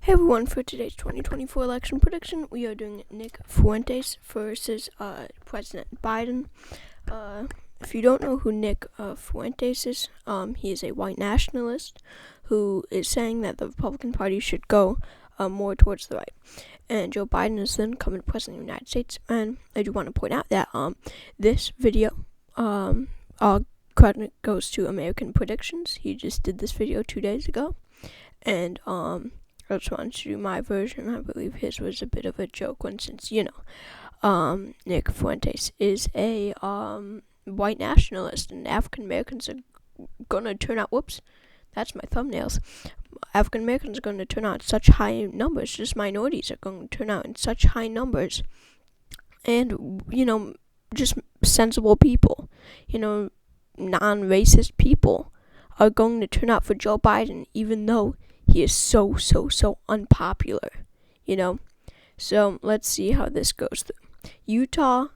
Hey everyone, for today's 2024 election prediction, we are doing Nick Fuentes versus President Biden. If you don't know who Nick Fuentes is, he is a white nationalist who is saying that the Republican Party should go more towards the right. And Joe Biden is then coming president of the United States. And I do want to point out that this video, all credit goes to American Predictions. He just did this video 2 days ago. And I just wanted to do my version. I believe his was a bit of a joke one, since, Nick Fuentes is a white nationalist, and African Americans are going to turn out, that's my thumbnails. African Americans are going to turn out in such high numbers, just minorities are going to turn out in such high numbers. And, just sensible people, non-racist people are going to turn out for Joe Biden, even though he is so unpopular, So let's see how this goes through. Utah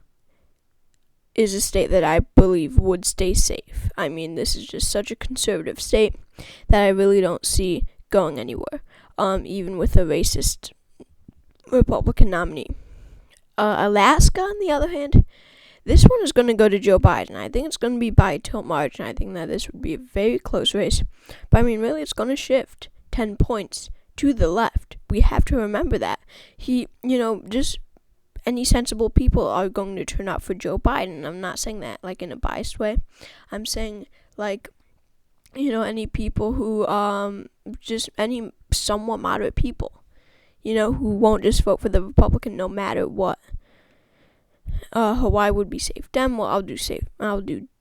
is a state that I believe would stay safe. I mean, this is just such a conservative state that I really don't see going anywhere, even with a racist Republican nominee. Alaska, on the other hand, this one is going to go to Joe Biden. I think it's going to be by a tilt margin. I think that this would be a very close race. But, really, it's going to shift 10 points to the left. We have to remember that. Just any sensible people are going to turn out for Joe Biden. I'm not saying that, in a biased way. I'm saying, any people who, just any somewhat moderate people, who won't just vote for the Republican no matter what. Hawaii would be safe. I'll do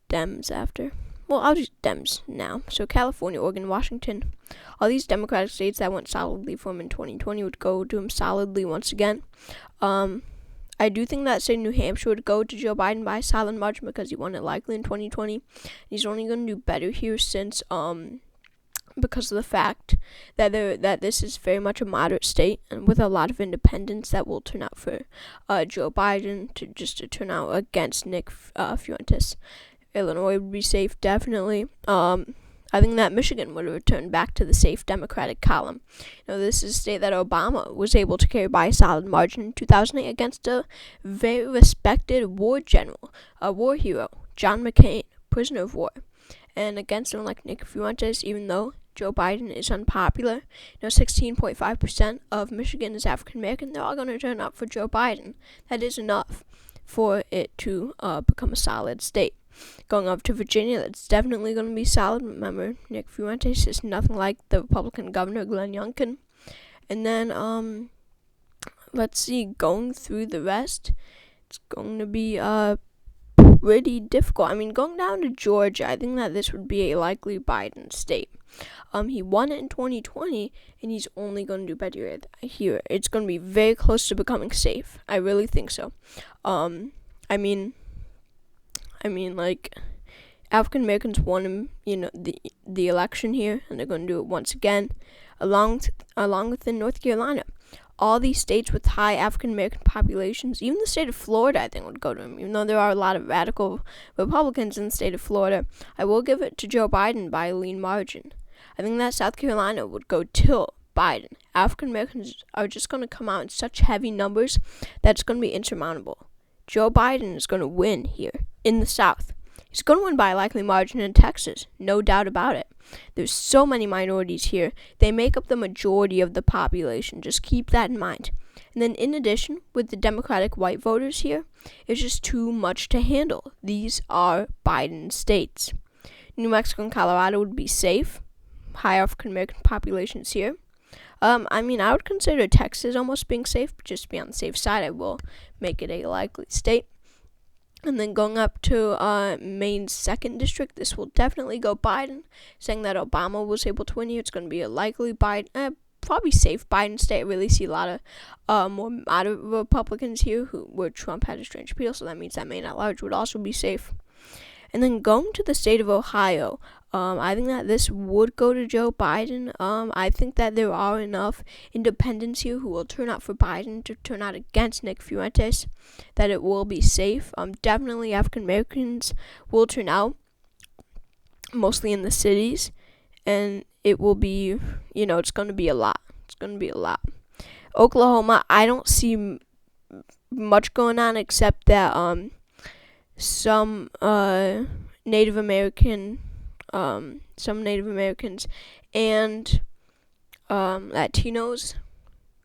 Dems after. I'll do Dems now. So California, Oregon, Washington, all these Democratic states that went solidly for him in 2020 would go to him solidly once again. I do think that state New Hampshire would go to Joe Biden by a solid margin because he won it likely in 2020. He's only going to do better here since because of the fact that this is very much a moderate state, and with a lot of independents that will turn out for Joe Biden to turn out against Nick Fuentes. Illinois would be safe, definitely. I think that Michigan would have returned back to the safe Democratic column. This is a state that Obama was able to carry by a solid margin in 2008 against a very respected war general, a war hero, John McCain, prisoner of war. And against someone like Nick Fuentes, even though Joe Biden is unpopular, 16.5% of Michigan is African American, they're all going to turn out for Joe Biden. That is enough for it to become a solid state. Going up to Virginia, that's definitely going to be solid. Remember, Nick Fuentes is nothing like the Republican governor, Glenn Youngkin. And then, let's see, going through the rest, it's going to be pretty difficult. Going down to Georgia, I think that this would be a likely Biden state. He won it in 2020, and he's only going to do better here. It's going to be very close to becoming safe. I really think so. African Americans won him, the election here, and they're going to do it once again, along with in North Carolina. All these states with high African American populations, even the state of Florida, I think would go to him. Even though there are a lot of radical Republicans in the state of Florida, I will give it to Joe Biden by a lean margin. I think that South Carolina would go to Biden. African Americans are just going to come out in such heavy numbers that it's going to be insurmountable. Joe Biden is going to win here in the South. He's going to win by a likely margin in Texas, no doubt about it. There's so many minorities here. They make up the majority of the population. Just keep that in mind. And then in addition, with the Democratic white voters here, it's just too much to handle. These are Biden states. New Mexico and Colorado would be safe. High African American populations here. I would consider Texas almost being safe, but just to be on the safe side, I will make it a likely state. And then going up to Maine's 2nd district, this will definitely go Biden, saying that Obama was able to win here. It's going to be a likely Biden, probably safe Biden state. I really see a lot of more moderate Republicans here where Trump had a strange appeal, so that means that Maine at large would also be safe. And then going to the state of Ohio, I think that this would go to Joe Biden. I think that there are enough independents here who will turn out for Biden to turn out against Nick Fuentes that it will be safe. Definitely African Americans will turn out, mostly in the cities, and it will be, it's going to be a lot. It's going to be a lot. Oklahoma, I don't see much going on except that some Native Americans and Latinos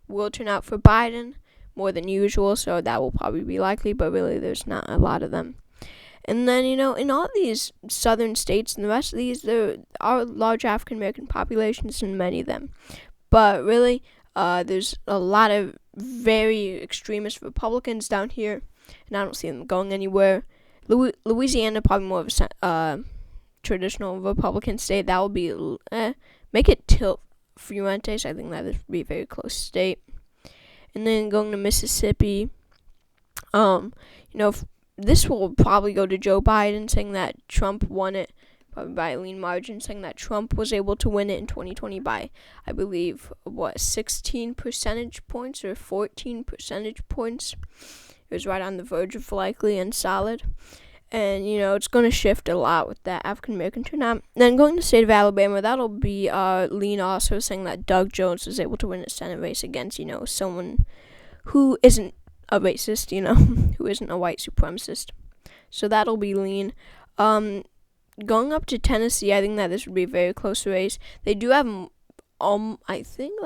will turn out for Biden more than usual, so that will probably be likely, but really there's not a lot of them. And then, in all these southern states and the rest of these, there are large African American populations in many of them. But really, there's a lot of very extremist Republicans down here, and I don't see them going anywhere. Louisiana, probably more of a traditional Republican state. That will be, make it tilt Fuentes. I think that would be a very close state. And then going to Mississippi, this will probably go to Joe Biden, saying that Trump won it probably by a lean margin, saying that Trump was able to win it in 2020 by, I believe, 16 percentage points or 14 percentage points. It was right on the verge of likely and solid. And, it's going to shift a lot with that African-American turnout. Then going to the state of Alabama, that'll be lean also, saying that Doug Jones was able to win a Senate race against, someone who isn't a racist, who isn't a white supremacist. So that'll be lean. Going up to Tennessee, I think that this would be a very close race. They do have, I think,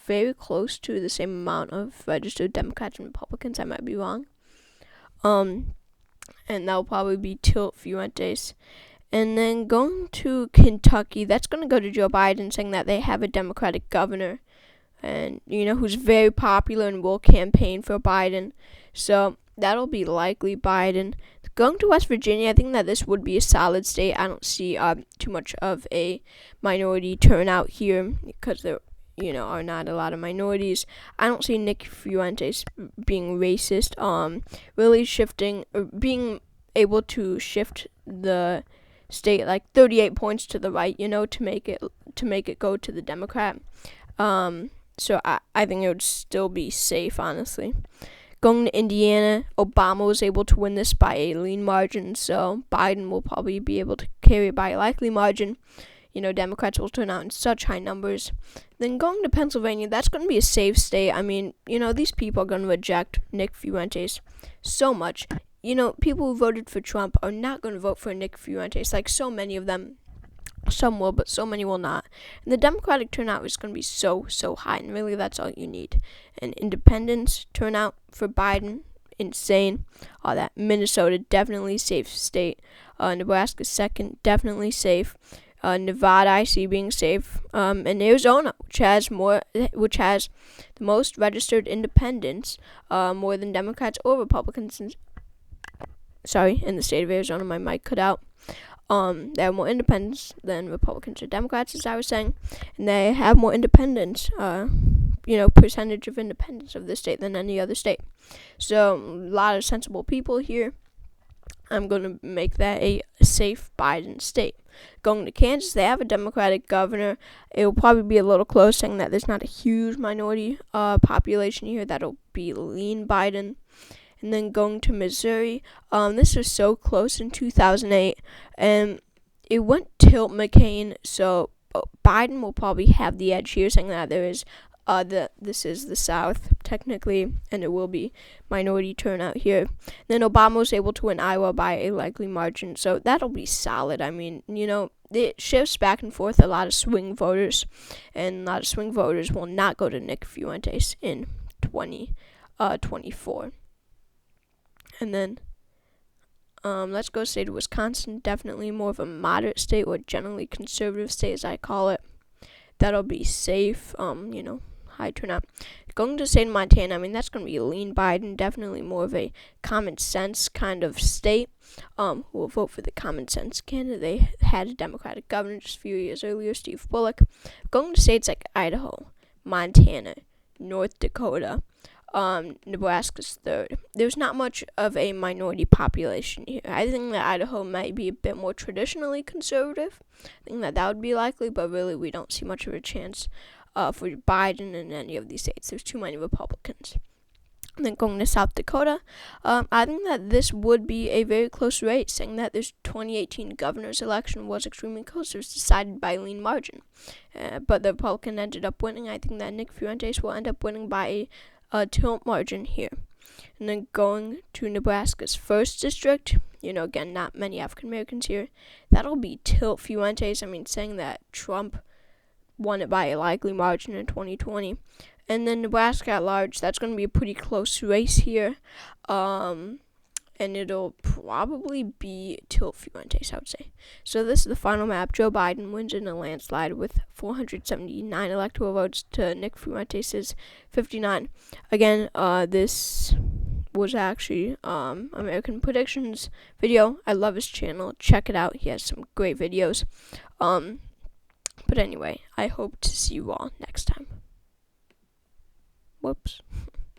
very close to the same amount of registered Democrats and Republicans. I might be wrong. And that'll probably be tilt Fuentes. And then going to Kentucky, that's going to go to Joe Biden, saying that they have a Democratic governor, and who's very popular and will campaign for Biden. So that'll be likely Biden. Going to West Virginia, I think that this would be a solid state. I don't see too much of a minority turnout here because there are not a lot of minorities. I don't see Nick Fuentes being racist, really shifting, or being able to shift the state 38 points to the right, to make it go to the Democrat. So I think it would still be safe, honestly. Going to Indiana, Obama was able to win this by a lean margin, so Biden will probably be able to carry it by a likely margin. Democrats will turn out in such high numbers. Then going to Pennsylvania, that's going to be a safe state. I mean, these people are going to reject Nick Fuentes so much. People who voted for Trump are not going to vote for Nick Fuentes. So many of them. Some will, but so many will not. And the Democratic turnout is going to be so high, and really that's all you need. And independents turnout for Biden, insane. All that. Minnesota, definitely safe state. Nebraska, second, definitely safe. Nevada, I see being safe. And Arizona, which has the most registered independents, more than Democrats or Republicans. In the state of Arizona, my mic cut out. They have more independents than Republicans or Democrats, as I was saying, and they have more independents, percentage of independents of this state than any other state. So, a lot of sensible people here. I'm going to make that a safe Biden state. Going to Kansas, they have a Democratic governor. It will probably be a little close, saying that there's not a huge minority population here. That'll be lean Biden. And then going to Missouri, this was so close in 2008, and it went tilt McCain, so Biden will probably have the edge here, saying that there is, this is the South, technically, and it will be minority turnout here. Then Obama was able to win Iowa by a likely margin, so that'll be solid. I mean, it shifts back and forth, a lot of swing voters, and a lot of swing voters will not go to Nick Fuentes in 2024. And then, let's go state of Wisconsin. Definitely more of a moderate state, or generally conservative state, as I call it. That'll be safe, high turnout. Going to the state of Montana, I mean, that's going to be a lean Biden. Definitely more of a common sense kind of state. Who will vote for the common sense candidate. They had a Democratic governor just a few years earlier, Steve Bullock. Going to states like Idaho, Montana, North Dakota. Nebraska's third. There's not much of a minority population here. I think that Idaho might be a bit more traditionally conservative. I think that would be likely, but really we don't see much of a chance for Biden in any of these states. There's too many Republicans. And then going to South Dakota, I think that this would be a very close race, saying that this 2018 governor's election was extremely close. It was decided by a lean margin. But the Republican ended up winning. I think that Nick Fuentes will end up winning by a tilt margin here. And then going to Nebraska's 1st district, again, not many African Americans here. That'll be tilt Fuentes. Saying that Trump won it by a likely margin in 2020. And then Nebraska at large, that's going to be a pretty close race here. And it'll probably be tilt Fuentes, I would say. So this is the final map. Joe Biden wins in a landslide with 479 electoral votes to Nick Fuentes' 59. Again, this was actually American Predictions video. I love his channel. Check it out. He has some great videos. But anyway, I hope to see you all next time. Whoops.